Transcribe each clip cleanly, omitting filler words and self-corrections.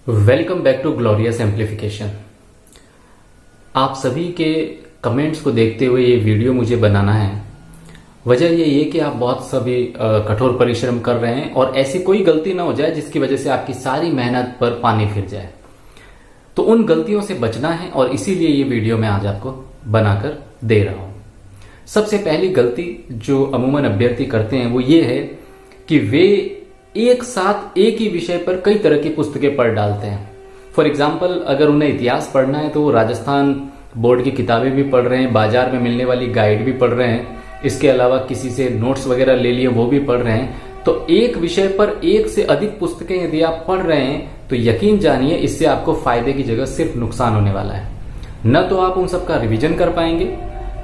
Welcome back to glorious amplification. आप सभी के कमेंट्स को देखते हुए ये वीडियो मुझे बनाना है। वजह ये कि आप बहुत सभी कठोर परिश्रम कर रहे हैं और ऐसी कोई गलती ना हो जाए जिसकी वजह से आपकी सारी मेहनत पर पानी फिर जाए। तो उन गलतियों से बचना है और इसीलिए ये वीडियो मैं आज आपको बनाकर दे रहा हूं। सबसे पहली गलती जो अमूमन अभ्यर्थी करते हैं वो ये है कि वे एक साथ एक ही विषय पर कई तरह की पुस्तकें पढ़ डालते हैं। फॉर एग्जाम्पल, अगर उन्हें इतिहास पढ़ना है तो वो राजस्थान बोर्ड की किताबें भी पढ़ रहे हैं, बाजार में मिलने वाली गाइड भी पढ़ रहे हैं, इसके अलावा किसी से नोट्स वगैरह ले लिए वो भी पढ़ रहे हैं। तो एक विषय पर एक से अधिक पुस्तकें यदि आप पढ़ रहे हैं तो यकीन जानिए इससे आपको फायदे की जगह सिर्फ नुकसान होने वाला है। न तो आप उन सबका रिवीजन कर पाएंगे,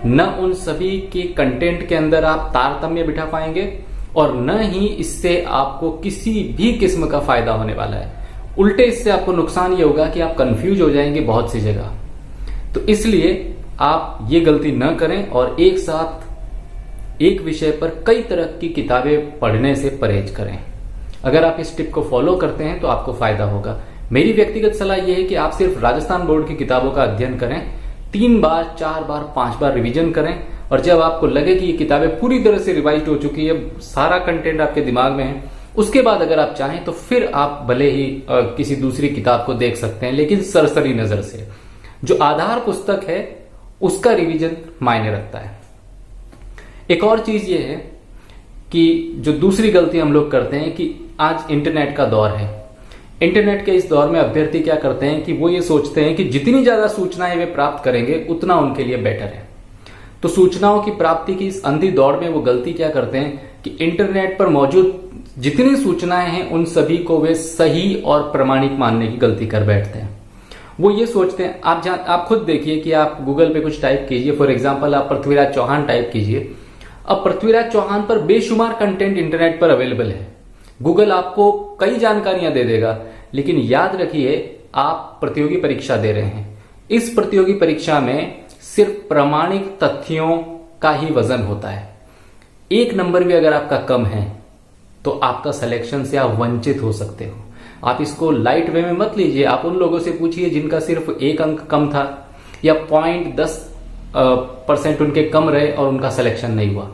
न उन सभी के कंटेंट के अंदर आप तारतम्य बिठा पाएंगे और न ही इससे आपको किसी भी किस्म का फायदा होने वाला है। उल्टे इससे आपको नुकसान ये होगा कि आप कंफ्यूज हो जाएंगे बहुत सी जगह। तो इसलिए आप ये गलती न करें और एक साथ एक विषय पर कई तरह की किताबें पढ़ने से परहेज करें। अगर आप इस टिप को फॉलो करते हैं तो आपको फायदा होगा। मेरी व्यक्तिगत सलाह यह है कि आप सिर्फ राजस्थान बोर्ड की किताबों का अध्ययन करें, 3 बार 4 बार 5 बार रिवीजन करें और जब आपको लगे कि ये किताबें पूरी तरह से रिवाइज हो चुकी है, सारा कंटेंट आपके दिमाग में है, उसके बाद अगर आप चाहें तो फिर आप भले ही किसी दूसरी किताब को देख सकते हैं, लेकिन सरसरी नजर से। जो आधार पुस्तक है उसका रिवीजन मायने रखता है। एक और चीज ये है कि जो दूसरी गलती हम लोग करते हैं कि आज इंटरनेट का दौर है। इंटरनेट के इस दौर में अभ्यर्थी क्या करते हैं कि वो ये सोचते हैं कि जितनी ज्यादा सूचनाएं वे प्राप्त करेंगे उतना उनके लिए बेटर है। तो सूचनाओं की प्राप्ति की इस अंधी दौड़ में वो गलती क्या करते हैं कि इंटरनेट पर मौजूद जितनी सूचनाएं हैं उन सभी को वे सही और प्रमाणिक मानने की गलती कर बैठते हैं। वो ये सोचते हैं, आप खुद देखिए कि आप गूगल पे कुछ टाइप कीजिए। फॉर एग्जांपल, आप पृथ्वीराज चौहान टाइप कीजिए। अब पृथ्वीराज चौहान पर बेशुमार कंटेंट इंटरनेट पर अवेलेबल है। गूगल आपको कई जानकारियां दे देगा, लेकिन याद रखिए आप प्रतियोगी परीक्षा दे रहे हैं। इस प्रतियोगी परीक्षा में सिर्फ प्रमाणिक तथ्यों का ही वजन होता है। 1 नंबर भी अगर आपका कम है तो आपका सिलेक्शन से आप वंचित हो सकते हो। आप इसको लाइट वे में मत लीजिए। आप उन लोगों से पूछिए जिनका सिर्फ 1 अंक कम था या 0.10% उनके कम रहे और उनका सिलेक्शन नहीं हुआ।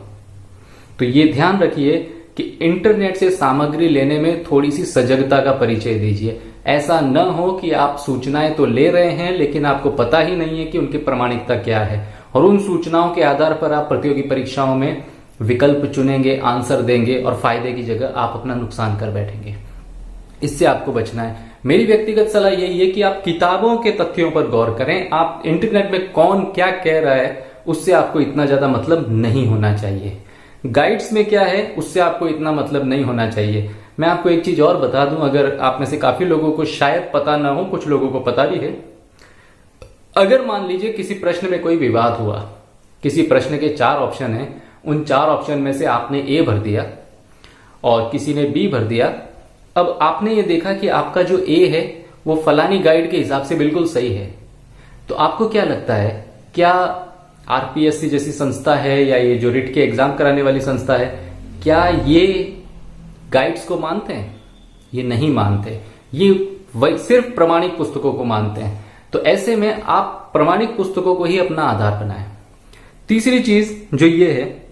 तो ये ध्यान रखिए कि इंटरनेट से सामग्री लेने में थोड़ी सी सजगता का परिचय दीजिए। ऐसा न हो कि आप सूचनाएं तो ले रहे हैं लेकिन आपको पता ही नहीं है कि उनकी प्रामाणिकता क्या है और उन सूचनाओं के आधार पर आप प्रतियोगी परीक्षाओं में विकल्प चुनेंगे, आंसर देंगे और फायदे की जगह आप अपना नुकसान कर बैठेंगे। इससे आपको बचना है। मेरी व्यक्तिगत सलाह यही है कि आप किताबों के तथ्यों पर गौर करें। आप इंटरनेट में कौन क्या कह रहा है उससे आपको इतना ज्यादा मतलब नहीं होना चाहिए। गाइड्स में क्या है उससे आपको इतना मतलब नहीं होना चाहिए। मैं आपको एक चीज और बता दूं, अगर आप में से काफी लोगों को शायद पता ना हो, कुछ लोगों को पता भी है। अगर मान लीजिए किसी प्रश्न में कोई विवाद हुआ, किसी प्रश्न के 4 ऑप्शन हैं, उन 4 ऑप्शन में से आपने ए भर दिया और किसी ने बी भर दिया। अब आपने ये देखा कि आपका जो ए है वो फलानी गाइड के हिसाब से बिल्कुल सही है। तो आपको क्या लगता है, क्या आरपीएससी जैसी संस्था है या ये जो रिट के एग्जाम कराने वाली संस्था है, क्या ये गाइड्स को मानते हैं? ये नहीं मानते। ये सिर्फ प्रमाणिक पुस्तकों को मानते हैं। तो ऐसे में आप प्रमाणिक पुस्तकों को ही अपना आधार बनाएं। तीसरी चीज जो ये है,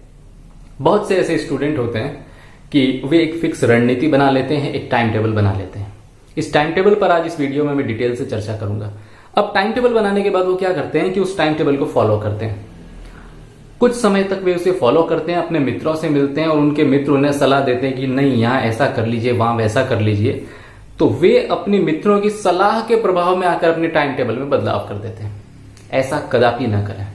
बहुत से ऐसे स्टूडेंट होते हैं कि वे एक फिक्स रणनीति बना लेते हैं, एक टाइम टेबल बना लेते हैं। इस टाइम टेबल पर आज इस वीडियो में मैं डिटेल से चर्चा करूंगा। अब टाइम टेबल बनाने के बाद वो क्या करते हैं कि उस टाइम टेबल को फॉलो करते हैं। कुछ समय तक वे उसे फॉलो करते हैं, अपने मित्रों से मिलते हैं और उनके मित्र उन्हें सलाह देते हैं कि नहीं, यहां ऐसा कर लीजिए, वहां वैसा कर लीजिए। तो वे अपने मित्रों की सलाह के प्रभाव में आकर अपने टाइम टेबल में बदलाव कर देते हैं। ऐसा कदापि ना करें।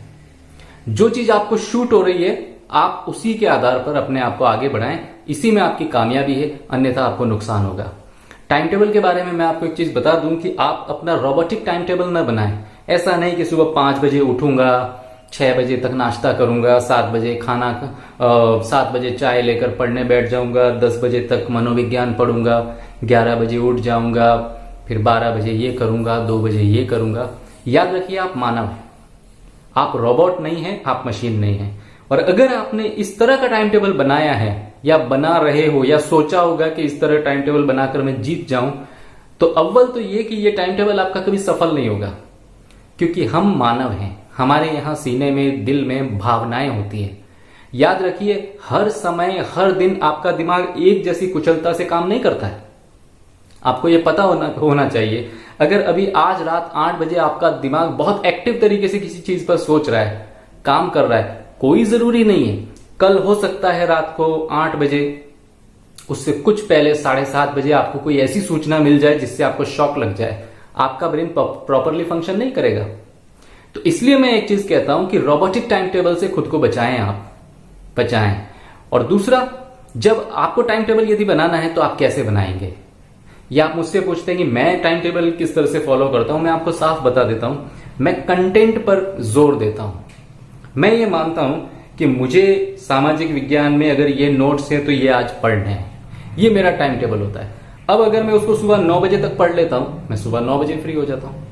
जो चीज आपको शूट हो रही है आप उसी के आधार पर अपने आप को आगे बढ़ाएं। इसी में आपकी कामयाबी है, अन्यथा आपको नुकसान होगा। टाइम टेबल के बारे में मैं आपको एक चीज बता दूं कि आप अपना रोबोटिक टाइम टेबल न बनाएं। ऐसा नहीं कि सुबह 5 बजे उठूंगा, 6 बजे तक नाश्ता करूंगा, 7 बजे 7 बजे चाय लेकर पढ़ने बैठ जाऊंगा, 10 बजे तक मनोविज्ञान पढ़ूंगा, 11 बजे उठ जाऊंगा, फिर 12 बजे ये करूंगा, 2 बजे ये करूंगा। याद रखिए आप मानव हैं, आप रोबोट नहीं हैं, आप मशीन नहीं हैं। और अगर आपने इस तरह का टाइम टेबल बनाया है या बना रहे हो या सोचा होगा कि इस तरह टाइम टेबल बनाकर मैं जीत जाऊं, तो अव्वल तो ये कि ये टाइम टेबल आपका कभी सफल नहीं होगा, क्योंकि हम मानव हैं, हमारे यहां सीने में, दिल में भावनाएं होती हैं। याद रखिए, हर समय हर दिन आपका दिमाग एक जैसी कुशलता से काम नहीं करता है। आपको यह पता होना चाहिए। अगर अभी आज रात 8 बजे आपका दिमाग बहुत एक्टिव तरीके से किसी चीज पर सोच रहा है, काम कर रहा है, कोई जरूरी नहीं है कल हो सकता है रात को 8 बजे, उससे कुछ पहले 7:30 बजे आपको कोई ऐसी सूचना मिल जाए जिससे आपको शॉक लग जाए, आपका ब्रेन प्रॉपरली फंक्शन नहीं करेगा। तो इसलिए मैं एक चीज कहता हूं कि रोबोटिक टाइम टेबल से खुद को बचाएं, आप बचाएं। और दूसरा, जब आपको टाइम टेबल यदि बनाना है तो आप कैसे बनाएंगे? या आप मुझसे पूछते हैं कि मैं टाइम टेबल किस तरह से फॉलो करता हूं। मैं आपको साफ बता देता हूं, मैं कंटेंट पर जोर देता हूं। मैं ये मानता हूं कि मुझे सामाजिक विज्ञान में अगर ये नोट्स हैं तो ये आज पढ़ने हैं, ये मेरा टाइम टेबल होता है। अब अगर मैं उसको सुबह 9 बजे तक पढ़ लेता हूं, मैं सुबह 9 बजे फ्री हो जाता हूं।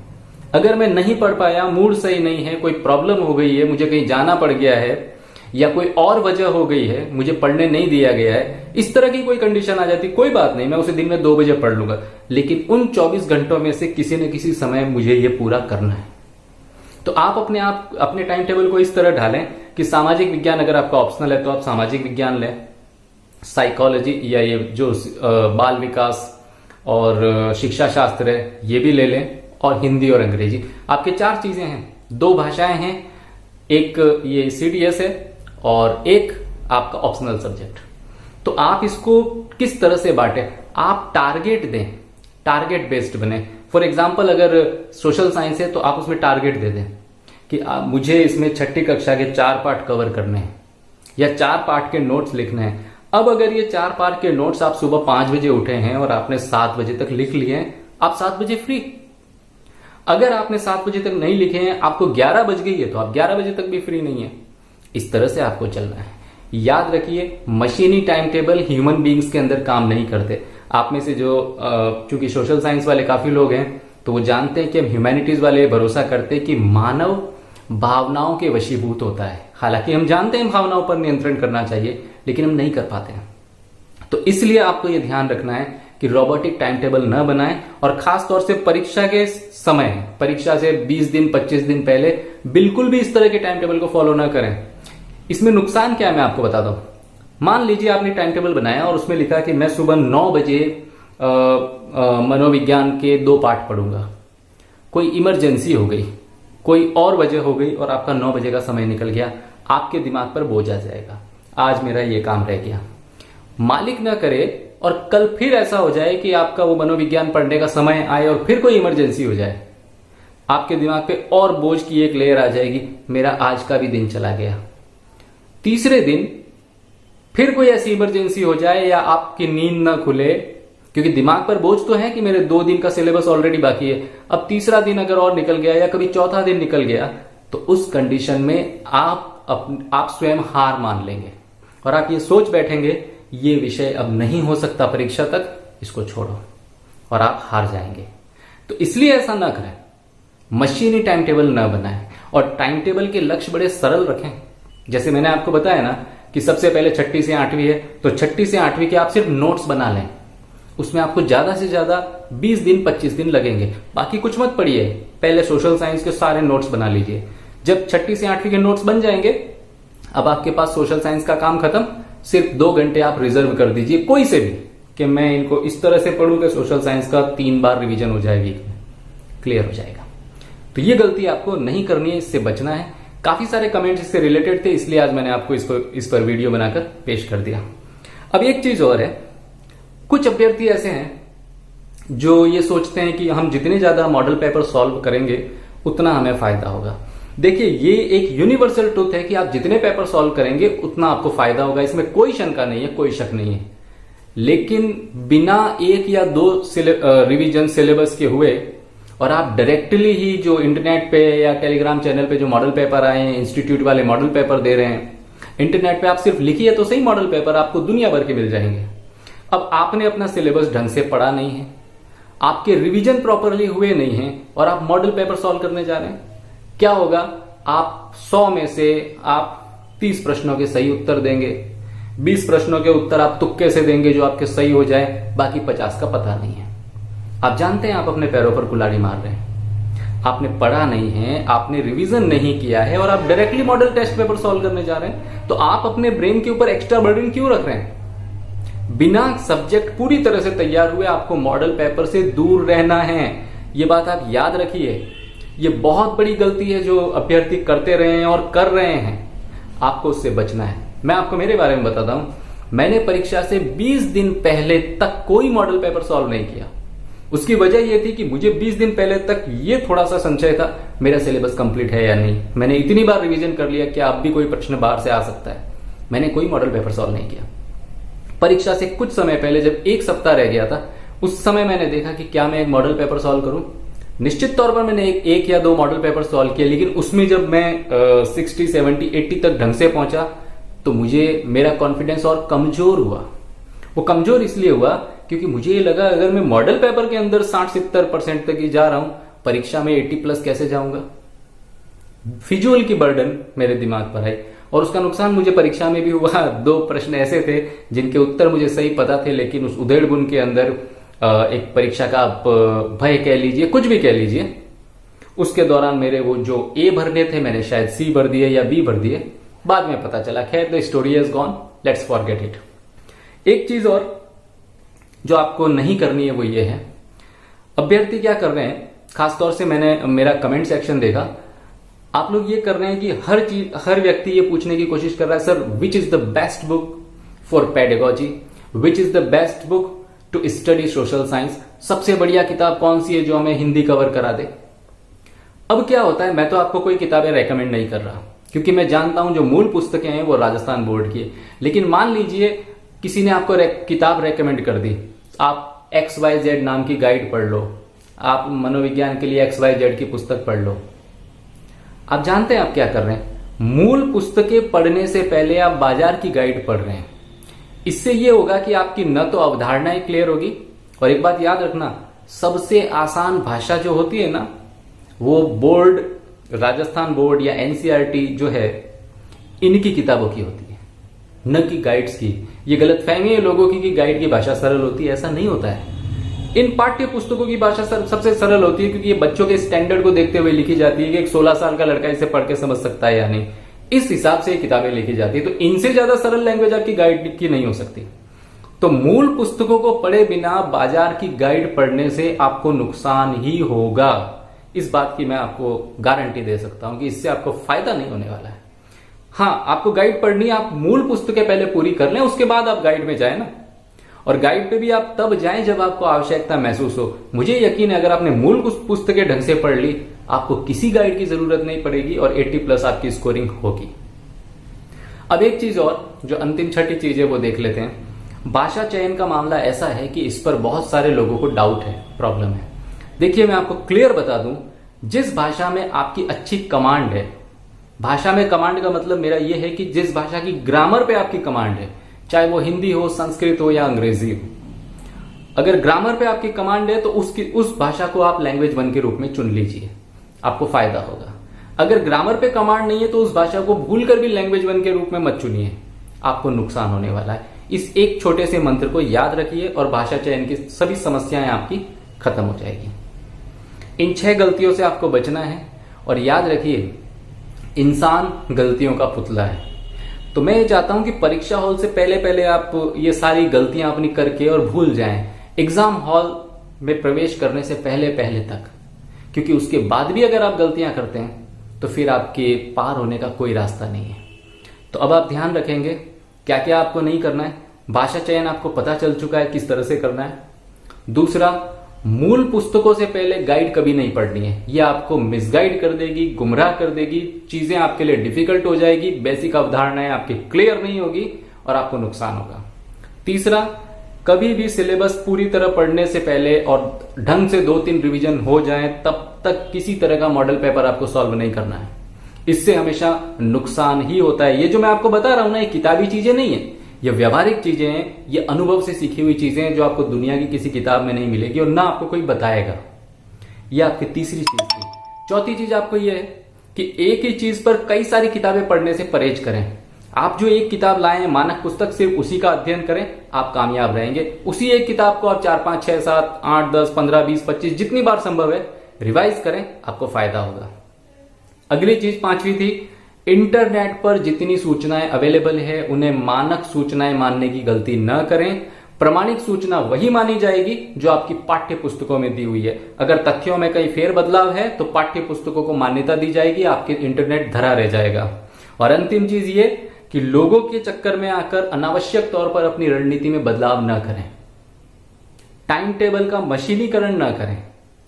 अगर मैं नहीं पढ़ पाया, मूड सही नहीं है, कोई प्रॉब्लम हो गई है, मुझे कहीं जाना पड़ गया है, या कोई और वजह हो गई है, मुझे पढ़ने नहीं दिया गया है, इस तरह की कोई कंडीशन आ जाती, कोई बात नहीं, मैं उसे दिन में 2 बजे पढ़ लूंगा, लेकिन उन 24 घंटों में से किसी न किसी समय मुझे ये पूरा करना है। तो आप अपने टाइम टेबल को इस तरह ढालें कि सामाजिक विज्ञान अगर आपका ऑप्शनल है तो आप सामाजिक विज्ञान लें, साइकोलॉजी या ये जो बाल विकास और शिक्षा शास्त्र है ये भी ले लें, और हिंदी और अंग्रेजी। आपके 4 चीजें हैं, 2 भाषाएं हैं, एक ये CDS है और एक आपका ऑप्शनल सब्जेक्ट। तो आप इसको किस तरह से बांटें? आप टारगेट दें, टारगेट बेस्ड बने। फॉर एग्जाम्पल, अगर सोशल साइंस है तो आप उसमें टारगेट दे दें कि मुझे इसमें 6ठी कक्षा के 4 पार्ट कवर करने हैं या 4 पार्ट के नोट्स लिखने हैं। अब अगर ये 4 पार्ट के नोट्स आप सुबह 5 बजे उठे हैं और आपने 7 बजे तक लिख लिए हैं, आप 7 बजे फ्री। अगर आपने 7 बजे तक नहीं लिखे हैं, आपको 11 बज गई है, तो आप 11 बजे तक भी फ्री नहीं है। इस तरह से आपको चलना है। याद रखिए, मशीनी टाइम टेबल ह्यूमन बींग्स के अंदर काम नहीं करते। आप में से जो चूंकि सोशल साइंस वाले काफी लोग हैं तो वो जानते हैं कि हम ह्यूमैनिटीज वाले भरोसा करते हैं कि मानव भावनाओं के वशीभूत होता है। हालांकि हम जानते हैं भावनाओं पर नियंत्रण करना चाहिए, लेकिन हम नहीं कर पाते हैं। तो इसलिए आपको यह ध्यान रखना है कि रोबोटिक टाइम टेबल न बनाएं, और खास तौर से परीक्षा के समय, परीक्षा से 20 दिन 25 दिन पहले बिल्कुल भी इस तरह के टाइम टेबल को फॉलो न करें। इसमें नुकसान क्या है मैं आपको बताता हूं। मान लीजिए आपने टाइम टेबल बनाया और उसमें लिखा कि मैं सुबह 9 बजे मनोविज्ञान के 2 पाठ पढ़ूंगा। कोई इमरजेंसी हो गई, कोई और वजह हो गई और आपका 9 बजे का समय निकल गया, आपके दिमाग पर बोझ आ जाएगा, आज मेरा ये काम रह गया। मालिक ना करे और कल फिर ऐसा हो जाए कि आपका वो मनोविज्ञान पढ़ने का समय आए और फिर कोई इमरजेंसी हो जाए, आपके दिमाग पे और बोझ की एक लेयर आ जाएगी, मेरा आज का भी दिन चला गया। तीसरे दिन फिर कोई ऐसी इमरजेंसी हो जाए या आपकी नींद ना खुले, क्योंकि दिमाग पर बोझ तो है कि मेरे 2 दिन का सिलेबस ऑलरेडी बाकी है, अब तीसरा दिन अगर और निकल गया या कभी चौथा दिन निकल गया, तो उस कंडीशन में आप स्वयं हार मान लेंगे और आप ये सोच बैठेंगे ये विषय अब नहीं हो सकता परीक्षा तक, इसको छोड़ो, और आप हार जाएंगे। तो इसलिए ऐसा ना करें, मशीनी टाइम टेबल ना बनाएं, और टाइम टेबल के लक्ष्य बड़े सरल रखें। जैसे मैंने आपको बताया ना कि सबसे पहले 6ठी से 8वीं है, तो 6ठी से 8वीं के आप सिर्फ नोट्स बना लें। उसमें आपको ज्यादा से ज्यादा 20 दिन 25 दिन लगेंगे, बाकी कुछ मत पढ़िए, पहले सोशल साइंस के सारे नोट्स बना लीजिए। जब 6ठी से 8वीं के नोट्स बन जाएंगे, अब आपके पास सोशल साइंस का काम खत्म, सिर्फ 2 घंटे आप रिजर्व कर दीजिए कोई से भी, कि मैं इनको इस तरह से पढ़ूं कि सोशल साइंस का 3 बार रिवीजन हो जाए वीक में, क्लियर हो जाएगा। तो ये गलती आपको नहीं करनी है, इससे बचना है। काफी सारे कमेंट्स इससे रिलेटेड थे, इसलिए आज मैंने आपको इस पर वीडियो बनाकर पेश कर दिया। अब एक चीज और है, कुछ अभ्यर्थी ऐसे हैं जो ये सोचते हैं कि हम जितने ज्यादा मॉडल पेपर सॉल्व करेंगे उतना हमें फायदा होगा। देखिए, ये एक यूनिवर्सल ट्रूथ है कि आप जितने पेपर सॉल्व करेंगे उतना आपको फायदा होगा, इसमें कोई शंका नहीं है, कोई शक नहीं है। लेकिन बिना 1 या 2 रिवीजन सिलेबस के हुए और आप डायरेक्टली ही जो इंटरनेट पे या टेलीग्राम चैनल पे जो मॉडल पेपर आए हैं, इंस्टीट्यूट वाले मॉडल पेपर दे रहे हैं, इंटरनेट पे आप सिर्फ लिखिए तो सही, मॉडल पेपर आपको दुनिया भर के मिल जाएंगे। अब आपने अपना सिलेबस ढंग से पढ़ा नहीं है, आपके रिवीजन प्रॉपरली हुए नहीं है और आप मॉडल पेपर सॉल्व करने जा रहे हैं, क्या होगा? आप 100 में से आप 30 प्रश्नों के सही उत्तर देंगे, 20 प्रश्नों के उत्तर आप तुक्के से देंगे जो आपके सही हो जाए, बाकी 50 का पता नहीं है। आप जानते हैं आप अपने पैरों पर कुल्हाड़ी मार रहे हैं। आपने पढ़ा नहीं है, आपने रिवीजन नहीं किया है और आप directly model test paper solve करने जा रहे हैं, तो आप अपने ब्रेन के ऊपर एक्स्ट्रा बर्डन क्यों रख रहे हैं? बिना सब्जेक्ट पूरी तरह से तैयार हुए आपको मॉडल पेपर से दूर रहना है। ये बात आप याद रखिए। ये बहुत बड़ी गलती है जो अभ्यर्थी करते रहे हैं और कर रहे हैं। आपको उससे बचना है। मैं आपको मेरे बारे में बताता हूं। मैंने परीक्षा से 20 दिन पहले तक कोई मॉडल पेपर सॉल्व नहीं किया। उसकी वजह यह थी कि मुझे 20 दिन पहले तक ये थोड़ा सा संशय था, मेरा सिलेबस कंप्लीट है या नहीं। मैंने इतनी बार रिवीजन कर लिया कि अब भी कोई प्रश्न बाहर से आ सकता है। मैंने कोई मॉडल पेपर सॉल्व नहीं किया। परीक्षा से कुछ समय पहले जब एक सप्ताह रह गया था, उस समय मैंने देखा कि क्या मैं एक मॉडल पेपर सॉल्व करूं। निश्चित तौर पर मैंने एक या दो मॉडल पेपर सॉल्व किए, लेकिन उसमें जब मैं 60, 70, 80 तक ढंग से पहुंचा तो मुझे मेरा कॉन्फिडेंस और कमजोर हुआ। वो कमजोर इसलिए हुआ क्योंकि मुझे ये लगा अगर मैं मॉडल पेपर के अंदर 60-70% तक ही जा रहा हूं, परीक्षा में 80+ कैसे जाऊंगा। फिजूल की बर्डन मेरे दिमाग पर है और उसका नुकसान मुझे परीक्षा में भी हुआ। 2 प्रश्न ऐसे थे जिनके उत्तर मुझे सही पता थे, लेकिन उस उधेड़बुन के अंदर एक परीक्षा का आप भय कह लीजिए, कुछ भी कह लीजिए, उसके दौरान मेरे वो जो ए भरने थे मैंने शायद सी भर दिए या बी भर दिए। बाद में पता चला। खैर, the story is gone, let's forget it. एक चीज और जो आपको नहीं करनी है वो ये है, अभ्यर्थी क्या कर रहे हैं, खासतौर से मैंने मेरा कमेंट सेक्शन देखा, आप लोग ये कर रहे हैं कि हर व्यक्ति ये पूछने की कोशिश कर रहा है, sir which is the best book for pedagogy, which is the best book to study social science, सबसे बढ़िया किताब कौन सी है जो हमें हिंदी कवर करा दे। अब क्या होता है, मैं तो आपको कोई किताबें रेकमेंड नहीं कर रहा क्योंकि मैं जानता हूं जो मूल पुस्तकें हैं वो राजस्थान बोर्ड की है। लेकिन मान लीजिए किसी ने आपको किताब रेकमेंड कर दी, आप XYZ नाम की गाइड पढ़ लो, आप मनोविज्ञान के लिए XYZ की पुस्तक पढ़ लो। आप जानते हैं आप क्या कर रहे हैं, मूल पुस्तकें पढ़ने से पहले आप बाजार की गाइड पढ़ रहे हैं। इससे यह होगा कि आपकी न तो अवधारणाएं क्लियर होगी, और एक बात याद रखना, सबसे आसान भाषा जो होती है ना, वो बोर्ड, राजस्थान बोर्ड या NCERT जो है, इनकी किताबों की होती है, न कि गाइड्स की। ये गलतफहमी है लोगों की कि गाइड की भाषा सरल होती है, ऐसा नहीं होता है। इन पाठ्य पुस्तकों की भाषा सबसे सरल होती है क्योंकि ये बच्चों के स्टैंडर्ड को देखते हुए लिखी जाती है कि एक 16 साल का लड़का इसे पढ़ के समझ सकता है या नहीं, इस हिसाब से ये किताबें लिखी जाती है। तो इनसे ज्यादा सरल लैंग्वेज आपकी गाइड की नहीं हो सकती। तो मूल पुस्तकों को पढ़े बिना बाजार की गाइड पढ़ने से आपको नुकसान ही होगा। इस बात की मैं आपको गारंटी दे सकता हूं कि इससे आपको फायदा नहीं होने वाला है। हाँ, आपको गाइड पढ़नी, आप मूल पुस्तकें पहले पूरी कर लें, उसके बाद आप गाइड में जाए ना। और गाइड पे भी आप तब जाएं जब आपको आवश्यकता महसूस हो। मुझे यकीन है अगर आपने मूल पुस्तकें ढंग से पढ़ ली, आपको किसी गाइड की जरूरत नहीं पड़ेगी और 80+ आपकी स्कोरिंग होगी। अब एक चीज और, जो अंतिम छठी चीज है वो देख लेते हैं। भाषा चयन का मामला ऐसा है कि इस पर बहुत सारे लोगों को डाउट है, प्रॉब्लम है। देखिए, मैं आपको क्लियर बता दूं, जिस भाषा में आपकी अच्छी कमांड है, भाषा में कमांड का मतलब मेरा यह है कि जिस भाषा की ग्रामर पे आपकी कमांड है, चाहे वो हिंदी हो, संस्कृत हो या अंग्रेजी हो, अगर ग्रामर पे आपकी कमांड है तो उस भाषा को आप लैंग्वेज 1 के रूप में चुन लीजिए, आपको फायदा होगा। अगर ग्रामर पे कमांड नहीं है तो उस भाषा को भूल कर भी लैंग्वेज 1 के रूप में मत चुनिए, आपको नुकसान होने वाला है। इस एक छोटे से मंत्र को याद रखिए और भाषा चयन की सभी समस्याएं आपकी खत्म हो जाएगी। इन 6 गलतियों से आपको बचना है। और याद रखिए, इंसान गलतियों का पुतला है। तो मैं ये चाहता हूं कि परीक्षा हॉल से पहले आप ये सारी गलतियां अपनी करके और भूल जाएं एग्जाम हॉल में प्रवेश करने से पहले तक, क्योंकि उसके बाद भी अगर आप गलतियां करते हैं तो फिर आपके पार होने का कोई रास्ता नहीं है। तो अब आप ध्यान रखेंगे क्या क्या आपको नहीं करना है। भाषा चयन आपको पता चल चुका है किस तरह से करना है। दूसरा, मूल पुस्तकों से पहले गाइड कभी नहीं पढ़नी है, यह आपको मिसगाइड कर देगी, गुमराह कर देगी, चीजें आपके लिए डिफिकल्ट हो जाएगी, बेसिक अवधारणाएं आपकी क्लियर नहीं होगी और आपको नुकसान होगा। तीसरा, कभी भी सिलेबस पूरी तरह पढ़ने से पहले और ढंग से 2-3 रिवीजन हो जाए तब तक किसी तरह का मॉडल पेपर आपको सॉल्व नहीं करना है। इससे हमेशा नुकसान ही होता है। ये जो मैं आपको बता रहा हूं ना, ये किताबी चीजें नहीं है, ये व्यवहारिक चीजें हैं, ये अनुभव से सीखी हुई चीजें हैं जो आपको दुनिया की किसी किताब में नहीं मिलेगी और ना आपको कोई बताएगा। ये आपकी तीसरी चीज थी। चौथी चीज आपको यह है कि एक ही चीज पर कई सारी किताबें पढ़ने से परहेज करें। आप जो एक किताब लाए हैं मानक पुस्तक, सिर्फ उसी का अध्ययन करें, आप कामयाब रहेंगे। उसी एक किताब को आप 4, 5, 6, 7, 8, 10, 15, 20, 25 जितनी बार संभव है रिवाइज करें, आपको फायदा होगा। अगली चीज 5वीं थी, इंटरनेट पर जितनी सूचनाएं अवेलेबल है उन्हें मानक सूचनाएं मानने की गलती न करें। प्रमाणिक सूचना वही मानी जाएगी जो आपकी पाठ्य पुस्तकों में दी हुई है। अगर तथ्यों में कहीं फेर बदलाव है तो पाठ्य पुस्तकों को मान्यता दी जाएगी, आपके इंटरनेट धरा रह जाएगा। और अंतिम चीज ये कि लोगों के चक्कर में आकर अनावश्यक तौर पर अपनी रणनीति में बदलाव न करें। टाइम टेबल का मशीनीकरण न करें।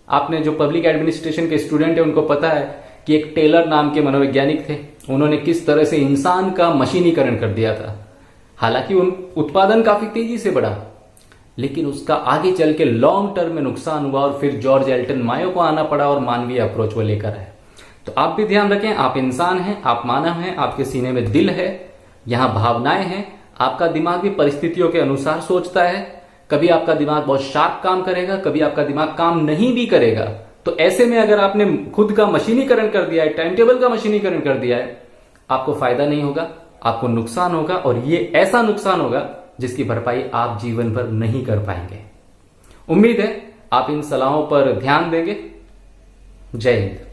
आपने जो पब्लिक एडमिनिस्ट्रेशन के स्टूडेंट है उनको पता है कि एक टेलर नाम के मनोवैज्ञानिक थे, उन्होंने किस तरह से इंसान का मशीनीकरण कर दिया था। हालांकि उन उत्पादन काफी तेजी से बढ़ा, लेकिन उसका आगे चल के लॉन्ग टर्म में नुकसान हुआ और फिर जॉर्ज एल्टन मायो को आना पड़ा और मानवीय अप्रोच वो लेकर आए। तो आप भी ध्यान रखें, आप इंसान हैं, आप मानव हैं, आपके सीने में दिल है, यहां भावनाएं हैं, आपका दिमाग भी परिस्थितियों के अनुसार सोचता है। कभी आपका दिमाग बहुत शार्प काम करेगा, कभी आपका दिमाग काम नहीं भी करेगा। तो ऐसे में अगर आपने खुद का मशीनीकरण कर दिया है, टाइम टेबल का मशीनीकरण कर दिया है, आपको फायदा नहीं होगा, आपको नुकसान होगा, और ये ऐसा नुकसान होगा जिसकी भरपाई आप जीवन भर नहीं कर पाएंगे। उम्मीद है आप इन सलाहों पर ध्यान देंगे। जय हिंद।